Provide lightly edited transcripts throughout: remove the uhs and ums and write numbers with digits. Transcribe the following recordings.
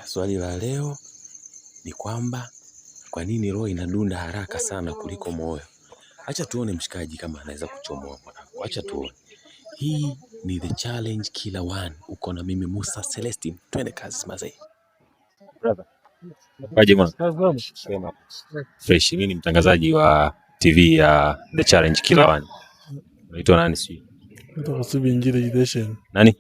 Swali la leo ni kwamba kwa nini roho inadunda haraka sana kuliko moyo? Acha tuone mshikaji kama anaweza kuchomoa mwanangu. Acha tuone. Hii ni The Challenge Killer One. Uko na mimi Musa Celestine. Twende kazi mazee. Brother. Kwaje mwana? Fresh, mimi ni mtangazaji wa TV ya The Challenge Killer One. Unaitwa nani sio? Naitwa Kasubi Injile Jideshen. Nani?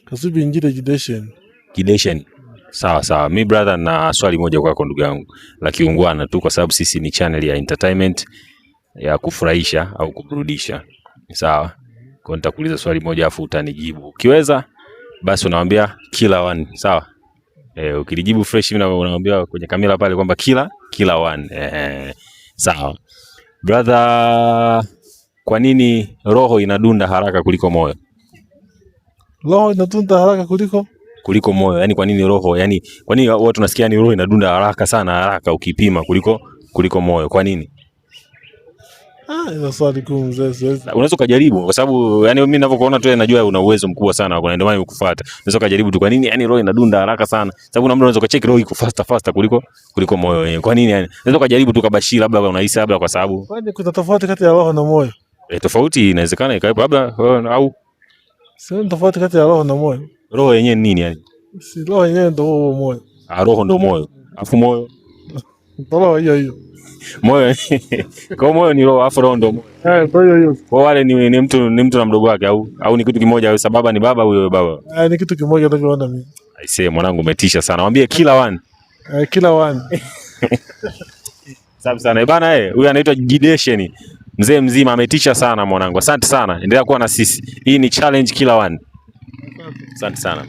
Kasubi Injile Jideshen. Jideshen. Sawa. Mi brother, na swali moja kwako ndugu yangu la kiungwana tu, kwa sababu sisi ni channel ya entertainment ya kufurahisha au kuburudisha. Sawa. Kwa nitakuuliza swali moja afu utanijibu. Ukiweza basi unawaambia Killer One, sawa? Ukilijibu fresh mimi unawaambia kwenye kamera pale kwamba Killer One. Sawa. Brother, kwa nini roho inadunda haraka kuliko moyo? Roho inadunda haraka kuliko moyo. Yaani kwa nini roho? Yaani kwa nini watu tunasikia ni roho inadunda haraka ukipima kuliko moyo? Kwa nini? Ina swali gumu mzee. Unaweza kujaribu kwa sababu yani mimi ninavyokuona tu najua una uwezo mkubwa sana, kwa ndio maana nikufuata. Unaweza kujaribu tu kwa nini yani roho inadunda haraka sana? Sababu na mtu unaweza kucheck roho iko faster kuliko moyo wenyewe. Kwa nini yani? Unaweza kujaribu tu kabashiri, labda unahisi labda kwa sababu kwani kuna tofauti kati ya roho na moyo? Tofauti inawezekana ikawepo labda au sio tofauti kati ya roho na moyo. Roho yenyewe nini yani? Si roho yenyewe ndio moyo. Roho ndio moyo. Afu moyo roho hiyo. Moyo kwa moyo ni roho, afu roho ndio moyo. Kwa hiyo. Kwa wale ni mtu na mdogo wake au ni kitu kimoja, au sababu ni baba huyo baba? Ni kitu kimoja ninavyoona mimi. Aisee mwanangu umetisha sana. Mwambie Killer One. Killer One. Safi sana. Bana huyu anaitwa Jideshen. Mzee mzima ametisha sana mwanangu. Asante sana. Endelea kuwa na sisi. Hii ni Challenge Killer One. Asante sana.